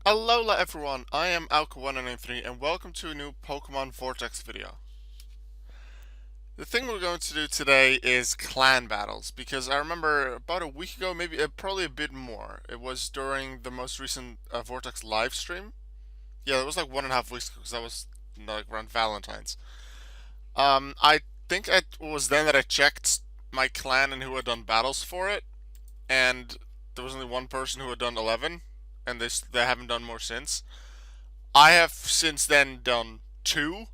Alola everyone, I am Alka1993 and welcome to a new Pokemon Vortex video. The thing we're going to do today is clan battles, because I remember about a week ago, maybe probably a bit more, it was during the most recent Vortex live stream. Yeah, it was like 1.5 weeks ago, because that was like around Valentine's. I think it was then that I checked my clan and who had done battles for it, and there was only one person who had done 11, and they haven't done more since. I have since then done two.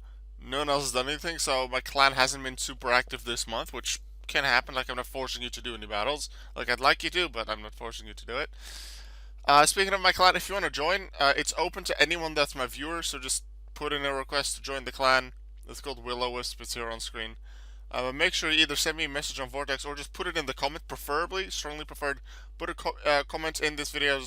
No one else has done anything, so my clan hasn't been super active this month, which can happen. Like, I'm not forcing you to do any battles. Like, I'd like you to, but I'm not forcing you to do it. Speaking of my clan, if you want to join, it's open to anyone that's my viewer, so just put in a request to join the clan. It's called Will-O-Wisp, it's here on screen. Make sure you either send me a message on Vortex or just put it in the comment, preferably, strongly preferred. Put a comment in this video.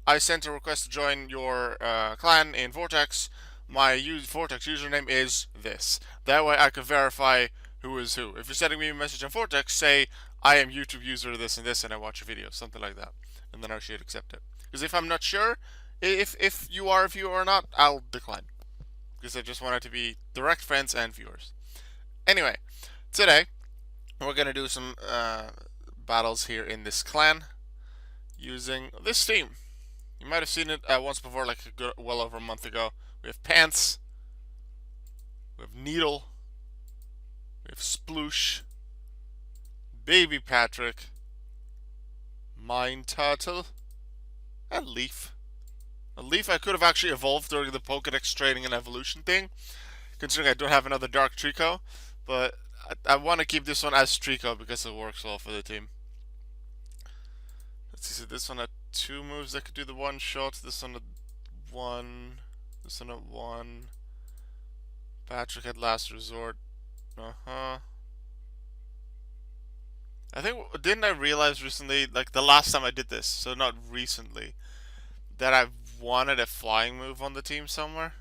I sent a request to join your clan in Vortex. My Vortex username is this. That way I can verify who is who. If you're sending me a message on Vortex, say, I am YouTube user this and this and I watch your videos, something like that. And then I should accept it. Because if I'm not sure if you are a viewer or not, I'll decline. Because I just want it to be direct friends and viewers. Anyway, today we're going to do some battles here in this clan using this team. You might have seen it once before, like well over a month ago. We have Pants, we have Needle, we have Sploosh, Baby Patrick, Mine Turtle, and Leaf. A Leaf I could have actually evolved during the Pokedex training and evolution thing, considering I don't have another Dark Trico, but I want to keep this one as Trico because it works well for the team. Let's see, so this one had two moves that could do the one shot, this one had one, this one had one. Patrick had Last Resort. I think, didn't I realize recently, like the last time I did this, so not recently, that I wanted a flying move on the team somewhere?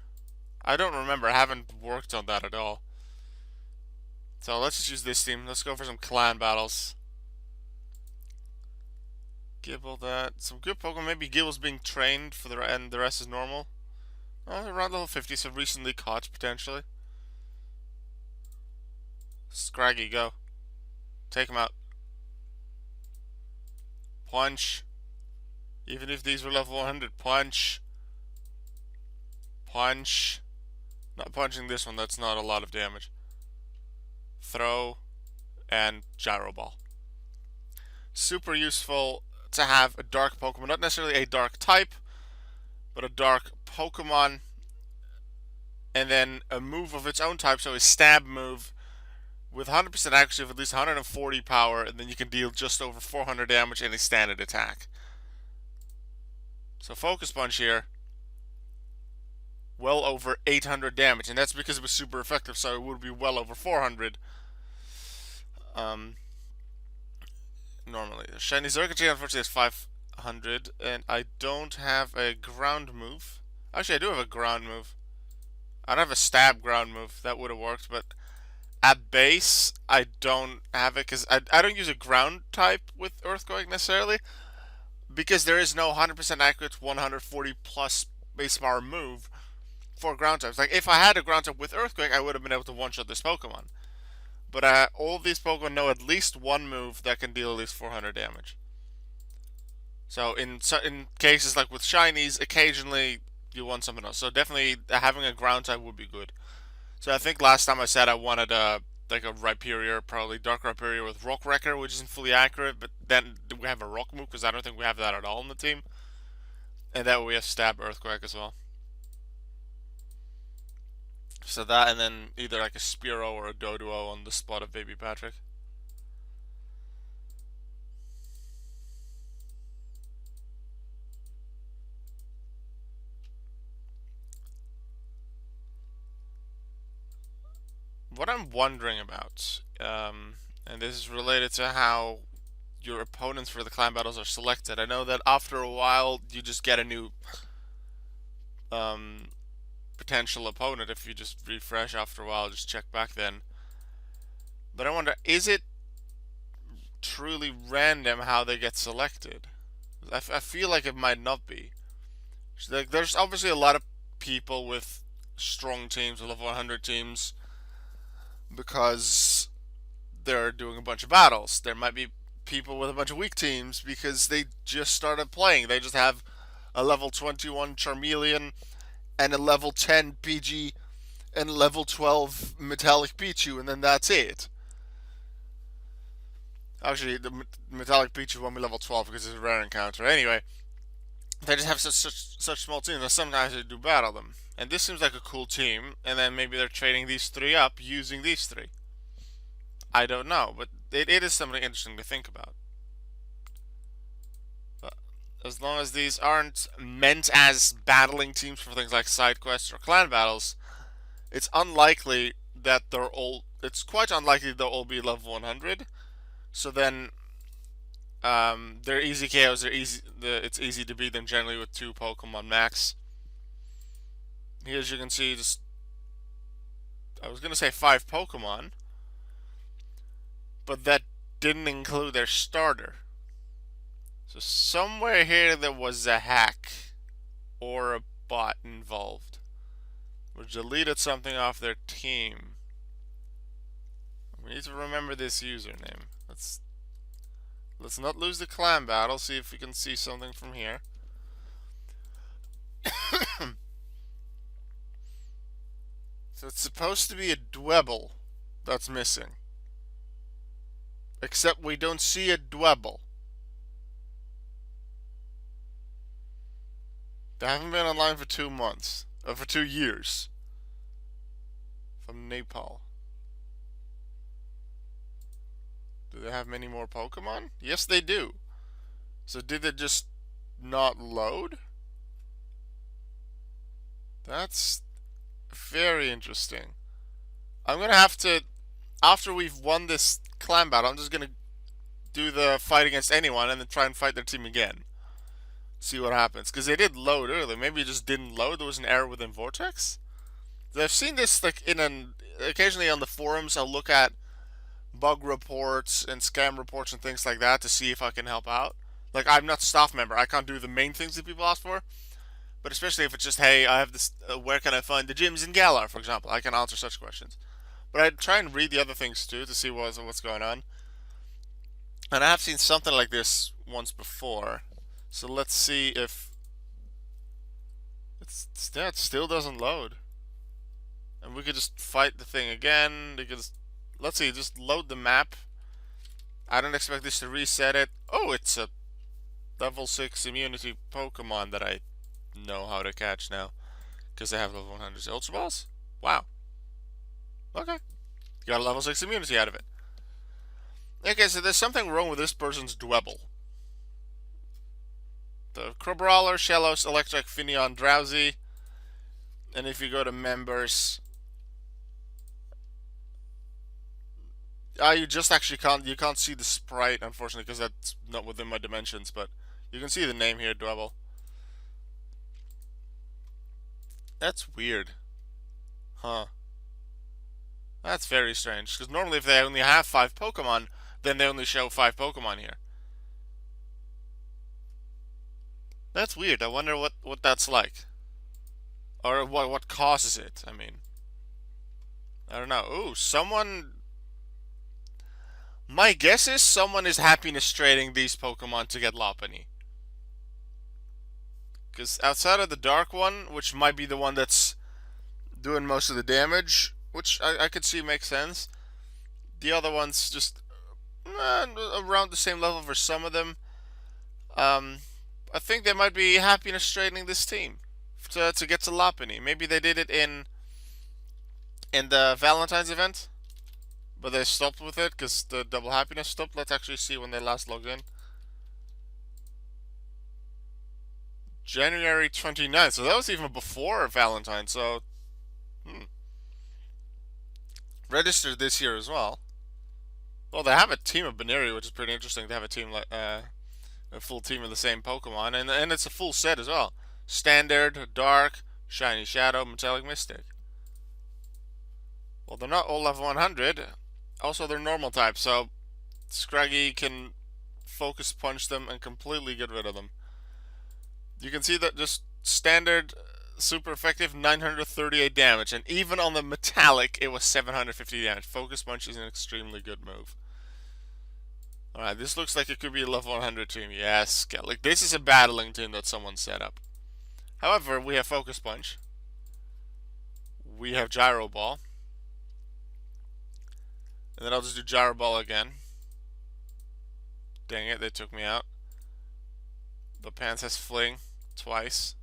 I don't remember, I haven't worked on that at all. So let's just use this team. Let's go for some clan battles. Gibble that. Some good Pokemon. Maybe Gibble's being trained for and the rest is normal. Oh, around level 50, so recently caught potentially. Scraggy, go. Take him out. Punch. Even if these were level 100, punch. Punch. Not punching this one, that's not a lot of damage. Throw. And Gyro Ball. Super useful to have a dark Pokemon. Not necessarily a dark type, but a dark Pokemon. And then a move of its own type, so a stab move with 100% accuracy of at least 140 power, and then you can deal just over 400 damage in a standard attack. So Focus Punch here, well over 800 damage, and that's because it was super effective, so it would be well over 400. Normally. Shiny Zergachee unfortunately has 500, and I don't have a ground move. Actually, I do have a ground move. I don't have a stab ground move. That would have worked, but at base, I don't have it because I don't use a ground type with Earthquake necessarily, because there is no 100% accurate 140 plus base power move for ground types. Like, if I had a ground type with Earthquake, I would have been able to one-shot this Pokemon. But all of these Pokemon know at least one move that can deal at least 400 damage. So in cases like with Shinies, occasionally you want something else. So definitely having a ground type would be good. So I think last time I said I wanted like a Rhyperior, probably Dark Rhyperior with Rock Wrecker, which isn't fully accurate, but then we have a Rock move, because I don't think we have that at all in the team. And that way we have Stab Earthquake as well. So that, and then either like a Spearow or a Doduo on the spot of Baby Patrick. What I'm wondering about, and this is related to how your opponents for the clan battles are selected. I know that after a while you just get a new potential opponent if you just refresh after a while, just check back then. But I wonder, is it truly random how they get selected? I feel like it might not be. Like, there's obviously a lot of people with strong teams, level 100 teams, because they're doing a bunch of battles. There might be people with a bunch of weak teams because they just started playing. They just have a level 21 Charmeleon and a level 10 PG and level 12 Metallic Pichu, and then that's it. Actually, the Metallic Pichu won't be level 12 because it's a rare encounter. Anyway, they just have such small teams that sometimes they do battle them. And this seems like a cool team, and then maybe they're trading these three up using these three. I don't know, but it is something interesting to think about. But as long as these aren't meant as battling teams for things like side quests or clan battles, it's unlikely that they're all. It's quite unlikely they'll all be level 100. So then, they're easy KOs. They're easy. It's easy to beat them generally with 2 Pokemon max. Here, as you can see, just I was gonna say 5 Pokemon, but that didn't include their starter. So somewhere here there was a hack or a bot involved, which deleted something off their team. We need to remember this username. Let's not lose the clan battle. See if we can see something from here. So it's supposed to be a Dwebble that's missing. Except we don't see a Dwebble. They haven't been online for 2 months. Or for 2 years. From Nepal. Do they have many more Pokemon? Yes, they do. So did it just not load? That's very interesting. I'm gonna have to, after we've won this clan battle, I'm just gonna do the fight against anyone and then try and fight their team again. See what happens. Because they did load earlier. Maybe it just didn't load. There was an error within Vortex. I've seen this like occasionally on the forums. I'll look at bug reports and scam reports and things like that to see if I can help out. Like, I'm not staff member. I can't do the main things that people ask for. But especially if it's just, hey, I have this, where can I find the gyms in Galar, for example. I can answer such questions. But I try and read the other things too to see what's going on. And I have seen something like this once before. So let's see if it still doesn't load. And we could just fight the thing again. Because let's see, just load the map. I don't expect this to reset it. Oh, it's a level 6 immunity Pokemon that I know how to catch now. Because I have level 100 Ultra Balls? Wow. Okay. Got a level 6 immunity out of it. Okay, so there's something wrong with this person's Dwebble. The Crabrawler, Shellos, Electric, Finneon, Drowsy. And if you go to members, you just actually can't see the sprite, unfortunately, because that's not within my dimensions, but you can see the name here, Dwebble. That's weird. Huh. That's very strange, because normally if they only have 5 Pokemon, then they only show 5 Pokemon here. That's weird. I wonder what that's like. Or what causes it, I mean. I don't know. Ooh, someone... My guess is someone is happiness trading these Pokemon to get Lopunny. Because outside of the Dark one, which might be the one that's doing most of the damage, which I could see makes sense, the other ones just around the same level for some of them. I think they might be happiness trading this team to get to Lopunny. Maybe they did it in the Valentine's event, but they stopped with it because the double happiness stopped. Let's actually see when they last logged in. January 29th, so that was even before Valentine's, so... Registered this year as well. Well, they have a team of Baneri, which is pretty interesting. They have a team like a full team of the same Pokemon, and it's a full set as well. Standard, Dark, Shiny Shadow, Metallic Mystic. Well, they're not all level 100. Also, they're normal type, so Scraggy can focus punch them and completely get rid of them. You can see that just standard, super effective, 938 damage, and even on the metallic, it was 750 damage. Focus Punch is an extremely good move. Alright, this looks like it could be a level 100 team. Yes, like this is a battling team that someone set up. However, we have Focus Punch. We have Gyro Ball. And then I'll just do Gyro Ball again. Dang it, they took me out. The Pants has Fling twice.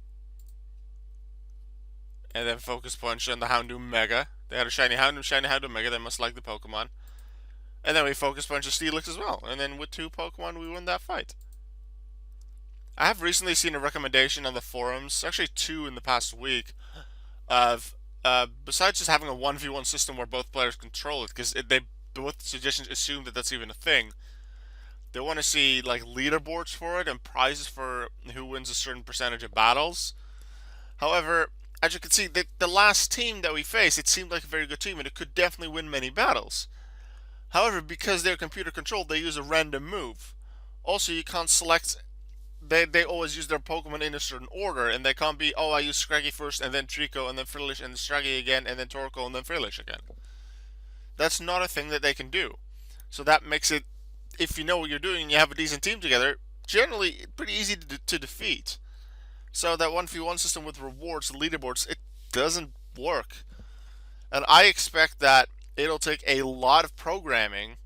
And then Focus Punch on the Houndoom Mega. They had a shiny Houndoom Mega. They must like the Pokemon. And then we Focus Punch a Steelix as well. And then with 2 Pokemon, we win that fight. I have recently seen a recommendation on the forums, actually 2 in the past week, of besides just having a 1v1 system where both players control it, because they both suggestions assume that that's even a thing. They want to see like leaderboards for it and prizes for who wins a certain percentage of battles. However, as you can see, the last team that we faced, it seemed like a very good team and it could definitely win many battles. However, because they're computer controlled, they use a random move. Also, you can't select. They always use their Pokemon in a certain order, and they can't be, oh, I use Scraggy first, and then Trico, and then Frillish, and Scraggy again, and then Torkoal, and then Frillish again. That's not a thing that they can do. So that makes it, if you know what you're doing and you have a decent team together, generally pretty easy to defeat. So that 1v1 system with rewards, leaderboards, it doesn't work. And I expect that it'll take a lot of programming,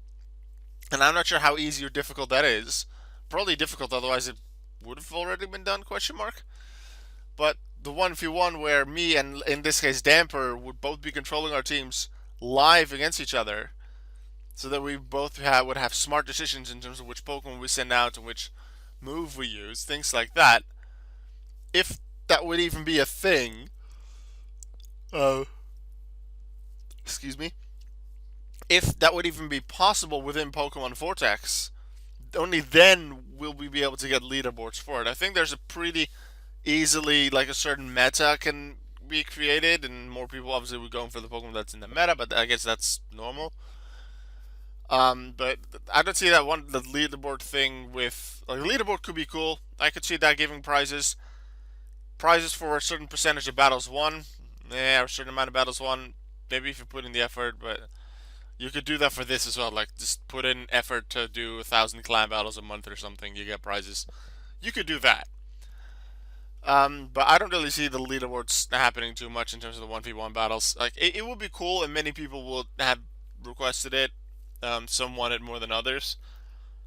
and I'm not sure how easy or difficult that is. Probably difficult, otherwise it would have already been done, question mark. But the 1v1 where me and, in this case, Damper would both be controlling our teams live against each other, so that we both would have smart decisions in terms of which Pokemon we send out and which move we use, things like that. If that would even be a thing, excuse me, if that would even be possible within Pokemon Vortex, only then will we be able to get leaderboards for it. I think there's a pretty easily, like a certain meta can be created, and more people obviously would go for the Pokemon that's in the meta, but I guess that's normal. But I don't see that the leaderboard thing with, like, leaderboard could be cool. I could see that giving prizes for a certain percentage of battles won. Yeah, a certain amount of battles won. Maybe if you put in the effort, but you could do that for this as well. Like, just put in effort to do 1,000 clan battles a month or something. You get prizes. You could do that. But I don't really see the leaderboards happening too much in terms of the 1v1 battles. Like, it would be cool, and many people will have requested it. Some want it more than others.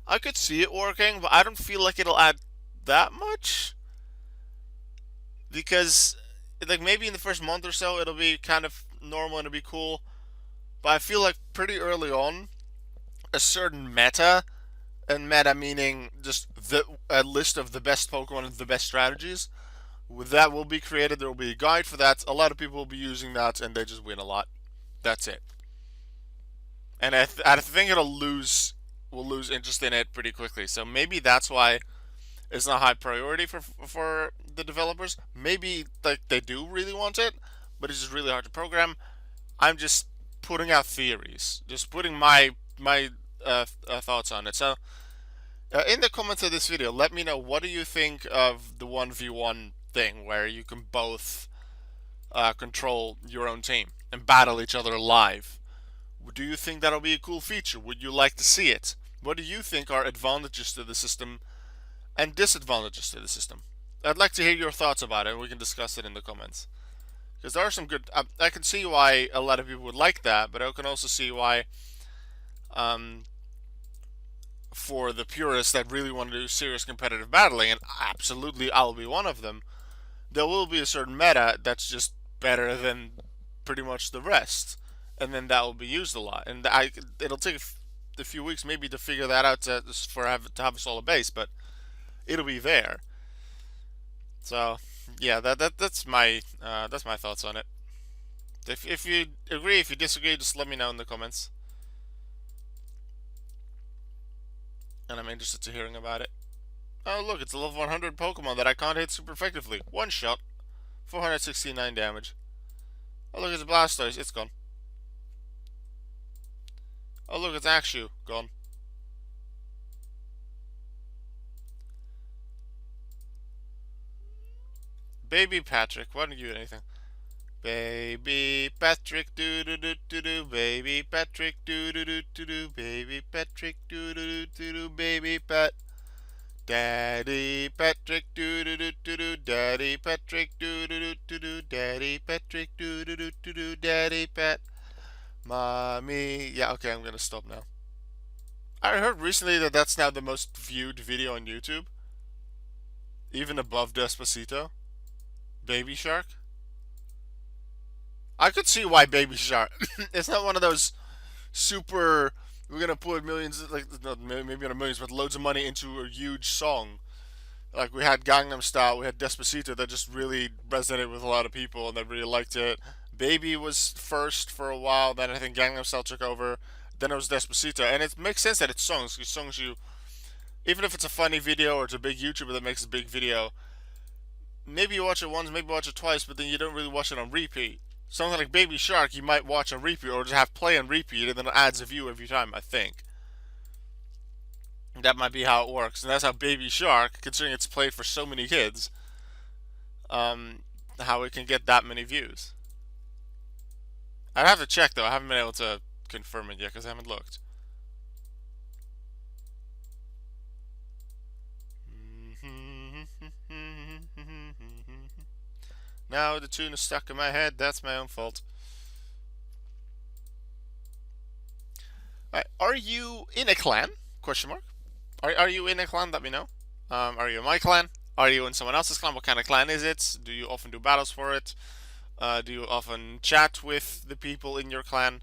I could see it working, but I don't feel like it'll add that much. Because, like, maybe in the first month or so, it'll be kind of normal and it'll be cool. But I feel like pretty early on, a certain meta, and meta meaning just a list of the best Pokemon and the best strategies, that will be created. There will be a guide for that. A lot of people will be using that, and they just win a lot. That's it. And I think we'll lose interest in it pretty quickly. So maybe that's why it's not high priority for the developers. Maybe like they do really want it, but it's just really hard to program. I'm just putting out theories, just putting my thoughts on it. So in the comments of this video, let me know, what do you think of the 1v1 thing where you can both control your own team and battle each other live? Do you think that'll be a cool feature? Would you like to see it? What do you think are advantages to the system and disadvantages to the system? I'd like to hear your thoughts about it, and we can discuss it in the comments. Because there are some good... I can see why a lot of people would like that, but I can also see why, for the purists that really want to do serious competitive battling, and absolutely I'll be one of them, there will be a certain meta that's just better than pretty much the rest. And then that will be used a lot. And it'll take a few weeks maybe to figure that out to have a solid base, but it'll be there. So yeah, that's my thoughts on it. If you agree, if you disagree, just let me know in the comments. And I'm interested to hearing about it. Oh look, it's a level 100 Pokemon that I can't hit super effectively. One shot, 469 damage. Oh look, it's a Blastoise. It's gone. Oh look, it's Axew. Gone. Baby Patrick, why don't you do anything? Baby Patrick, do do do do do. Baby Patrick, do do do do do. Baby Patrick, do do do do do. Baby Pat. Daddy Patrick, do do do do do. Daddy Patrick, do do do do do. Daddy Patrick, do do do do do. Daddy Pat. Mommy. Yeah, okay, I'm gonna stop now. I heard recently that that's now the most viewed video on YouTube, even above Despacito. Baby Shark. I could see why Baby Shark. It's not one of those super. We're gonna put millions, like not maybe not millions, but loads of money into a huge song. Like we had Gangnam Style, we had Despacito that just really resonated with a lot of people and they really liked it. Baby was first for a while, then I think Gangnam Style took over. Then it was Despacito, and it makes sense that it's songs. Because songs you, even if it's a funny video or it's a big YouTuber that makes a big video, maybe you watch it once, maybe watch it twice, but then you don't really watch it on repeat. Something like Baby Shark, you might watch on repeat or just have play on repeat, and then it adds a view every time. I think that might be how it works, and that's how Baby Shark, considering it's played for so many kids, how it can get that many views. I'd have to check though. I haven't been able to confirm it yet because I haven't looked. Now the tune is stuck in my head. That's my own fault. Are you in a clan? Question mark. Are you in a clan? Let me know. Are you in my clan? Are you in someone else's clan? What kind of clan is it? Do you often do battles for it? Do you often chat with the people in your clan?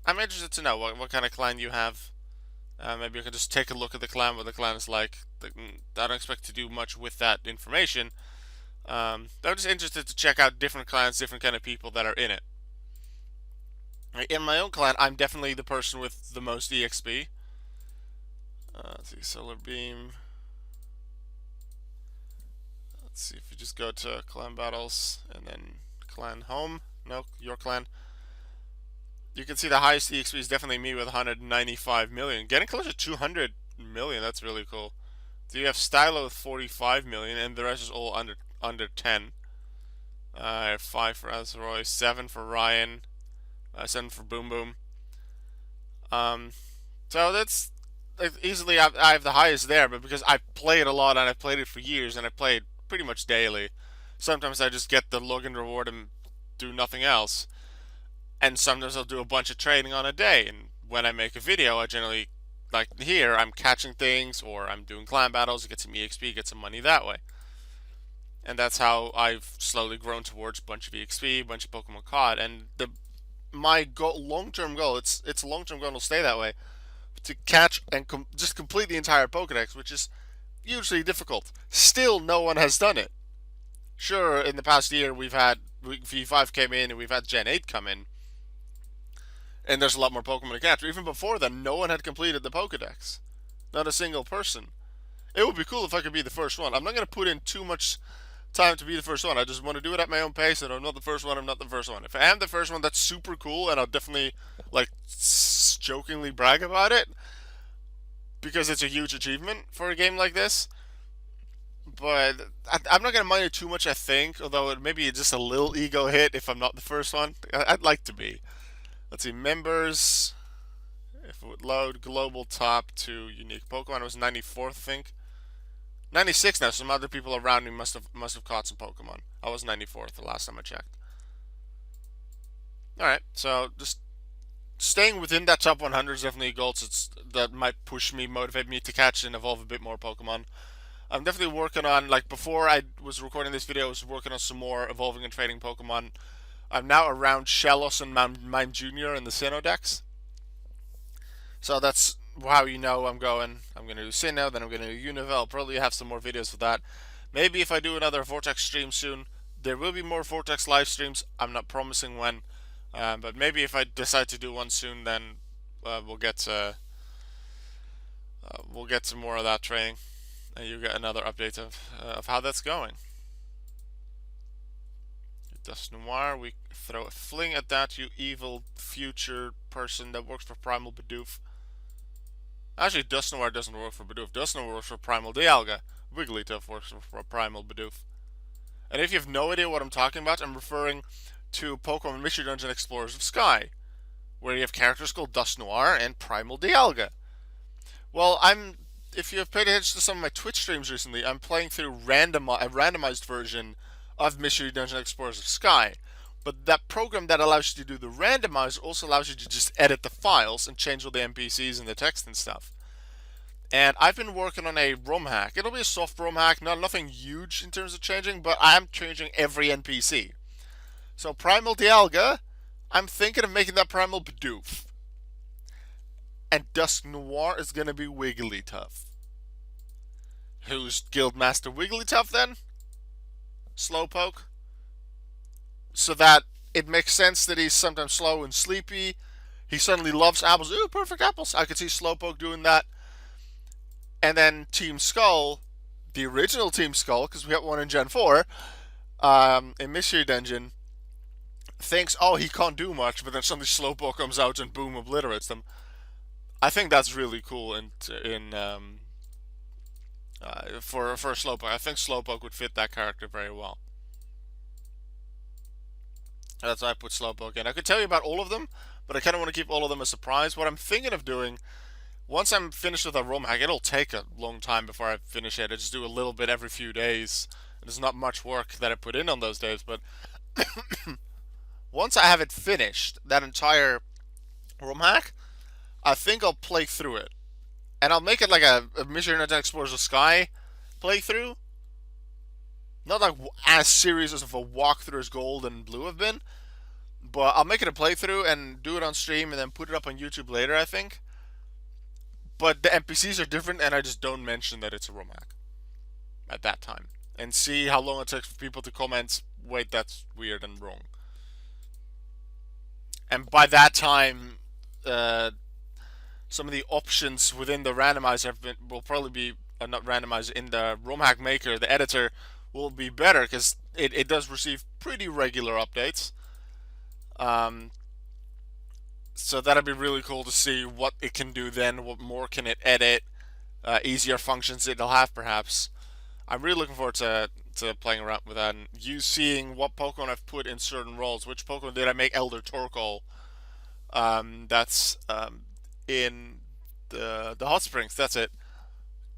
I'm interested to know what kind of clan you have. Maybe you can just take a look at the clan, what the clan is like. I don't expect to do much with that information. I'm just interested to check out different clans, different kind of people that are in it. In my own clan, I'm definitely the person with the most EXP. Let's see, Solar Beam. Let's see if you just go to clan battles and then clan home. No, your clan. You can see the highest EXP is definitely me with 195 million. Getting close to 200 million, that's really cool. So you have Stylo with 45 million, and the rest is all under 10. I have 5 for Azroy, 7 for Ryan, 7 for Boom Boom. So that's easily I have the highest there, but because I play it a lot and I've played it for years and I play it pretty much daily, sometimes I just get the login reward and do nothing else. And sometimes I'll do a bunch of trading on a day, and when I make a video, I generally, like here, I'm catching things or I'm doing clan battles, get some EXP, get some money that way. And that's how I've slowly grown towards a bunch of EXP, a bunch of Pokemon caught, and my long-term goal, it's a long-term goal, it'll stay that way, to catch and just complete the entire Pokedex, which is hugely difficult. Still, no one has done it. Sure, in the past year, we've had V5 came in and we've had Gen 8 come in, and there's a lot more Pokemon to catch. Even before then, no one had completed the Pokedex. Not a single person. It would be cool if I could be the first one. I'm not going to put in too much time to be the first one. I just want to do it at my own pace, and I'm not the first one, I'm not the first one. If I am the first one, that's super cool, and I'll definitely, like, jokingly brag about it, because it's a huge achievement for a game like this. But I'm not going to mind it too much, I think, although it maybe just a little ego hit if I'm not the first one. I'd like to be. Let's see, members. If it would load, global top to unique Pokemon, it was 94th, I think. 96 now. Some other people around me must have caught some Pokemon. I was 94th the last time I checked. All right, so just staying within that top 100 is definitely a goal. So that might push me, motivate me to catch and evolve a bit more Pokemon. I'm definitely working on, like before I was recording this video, I was working on some more evolving and trading Pokemon. I'm now around Shellos and Mime Jr. in the Sinnoh decks. So that's how you know I'm going. I'm going to do Sinnoh, then I'm going to do Univille. I'll probably have some more videos for that. Maybe if I do another Vortex stream soon, there will be more Vortex live streams. I'm not promising when, but maybe if I decide to do one soon, then we'll get some more of that training, and you get another update of how that's going. Dust Noir, we throw a fling at that, you evil future person that works for Primal Bidoof. Actually, Dust Noir doesn't work for Bidoof. Dust Noir works for Primal Dialga. Wigglytuff works for Primal Bidoof. And if you have no idea what I'm talking about, I'm referring to Pokemon Mystery Dungeon Explorers of Sky, where you have characters called Dusk Noir and Primal Dialga. Well, if you have paid attention to some of my Twitch streams recently, I'm playing through a randomized version of Mystery Dungeon Explorers of Sky. But that program that allows you to do the randomize also allows you to just edit the files and change all the NPCs and the text and stuff. And I've been working on a ROM hack. It'll be a soft ROM hack, nothing huge in terms of changing, but I'm changing every NPC. So Primal Dialga, I'm thinking of making that Primal Bidoof. And Dusk Noir is going to be Wigglytuff. Who's Guildmaster Wigglytuff then? Slowpoke. So that it makes sense that he's sometimes slow and sleepy. He suddenly loves apples. Ooh, perfect apples. I could see Slowpoke doing that. And then Team Skull, the original Team Skull, because we have one in Gen 4, in Mystery Dungeon, thinks, oh, he can't do much, but then suddenly Slowpoke comes out and boom, obliterates them. I think that's really cool for Slowpoke. I think Slowpoke would fit that character very well. That's why I put Slowpoke in. I could tell you about all of them, but I kind of want to keep all of them a surprise. What I'm thinking of doing, once I'm finished with a ROM hack, it'll take a long time before I finish it. I just do a little bit every few days. There's not much work that I put in on those days, but once I have it finished, that entire ROM hack, I think I'll play through it. And I'll make it like a Mystery Dungeon Explorers of Sky playthrough. Not like as serious as if a walkthrough as Gold and Blue have been, but I'll make it a playthrough and do it on stream and then put it up on YouTube later, I think. But the NPCs are different, and I just don't mention that it's a ROM hack at that time. And see how long it takes for people to comment, wait, that's weird and wrong. And by that time, some of the options within the randomizer will probably be not randomizer in the ROM hack maker. The editor will be better because it does receive pretty regular updates. So that'd be really cool to see what it can do then. What more can it edit? Easier functions it'll have perhaps. I'm really looking forward to playing around with that and you seeing what Pokemon I've put in certain roles. Which Pokemon did I make Elder Torkoal? That's in the hot springs. That's it.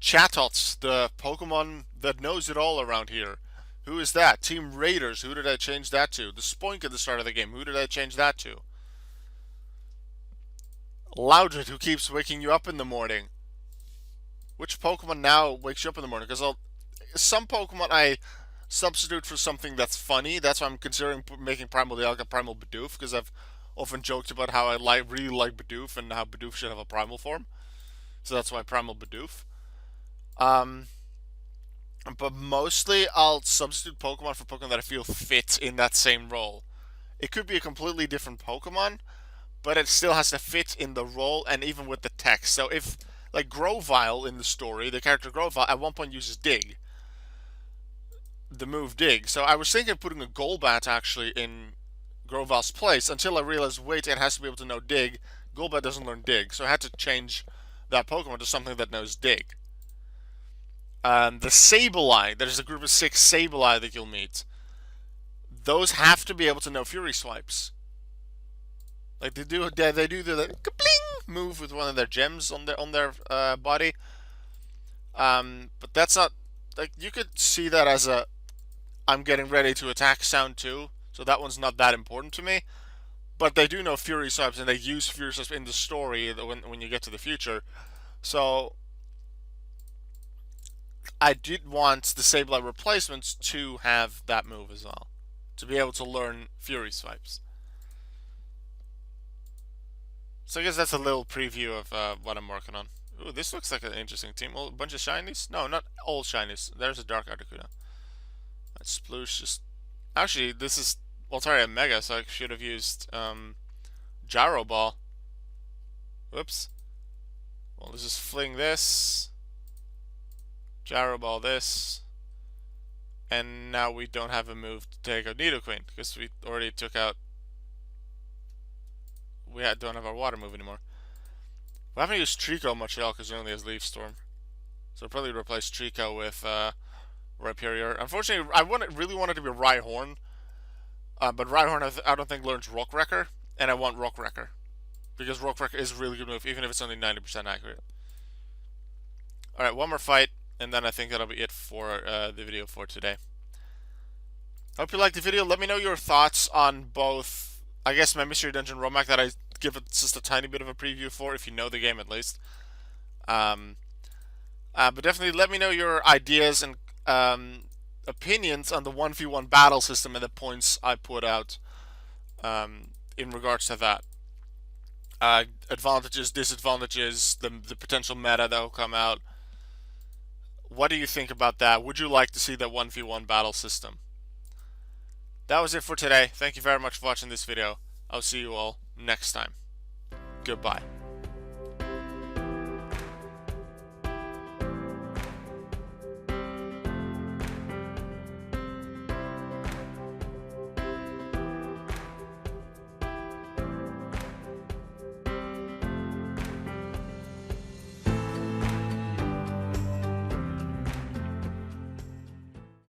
Chatots, the Pokemon that knows it all around here. Who is that? Team Raiders. Who did I change that to? The Spoink at the start of the game. Who did I change that to? Loudred, who keeps waking you up in the morning. Which Pokemon now wakes you up in the morning? Because some Pokemon I substitute for something that's funny. That's why I'm considering making Primal Dialga Primal Bidoof, because I've often joked about how I really like Bidoof and how Bidoof should have a primal form. So that's why Primal Bidoof. But mostly I'll substitute Pokemon for Pokemon that I feel fit in that same role. It could be a completely different Pokemon, but it still has to fit in the role and even with the text. So if, like Grovyle in the story, the character Grovyle at one point uses Dig. The move Dig. So I was thinking of putting a Golbat actually in Grovyle's place until I realized, wait, it has to be able to know Dig. Golbat doesn't learn Dig. So I had to change that Pokemon to something that knows Dig. The Sableye, there's a group of 6 Sableye that you'll meet. Those have to be able to know Fury Swipes. Like they do the kabling move with one of their gems on their body. But that's not, like, you could see that as a I'm getting ready to attack sound too. So that one's not that important to me. But they do know Fury Swipes, and they use Fury Swipes in the story when you get to the future. So I did want the Sableye replacements to have that move as well, to be able to learn Fury Swipes. So I guess that's a little preview of what I'm working on. Ooh, this looks like an interesting team. Oh, a bunch of shinies? No, not all shinies. There's a Dark Articuno. That's Sploosh. Just actually, this is Altaria Mega, so I should have used Gyro Ball. Whoops. Well, let's just fling this. Gyro Ball this. And now we don't have a move to take out Nidoqueen because we already took out. We don't have our water move anymore. We haven't used Trico much at all because it only has Leaf Storm. So I'll probably replace Trico with Rhyperior. Unfortunately, really wanted to be Rhyhorn, but Rhyhorn I don't think learns Rock Wrecker, and I want Rock Wrecker because Rock Wrecker is a really good move, even if it's only 90% accurate. All right, one more fight, and then I think that'll be it for the video for today. Hope you liked the video. Let me know your thoughts on both, I guess, my Mystery Dungeon Romac that I give it just a tiny bit of a preview for, if you know the game at least. But definitely let me know your ideas and opinions on the 1v1 battle system and the points I put out in regards to that. Advantages, disadvantages, the potential meta that will come out. What do you think about that? Would you like to see that 1v1 battle system? That was it for today. Thank you very much for watching this video. I'll see you all next time. Goodbye.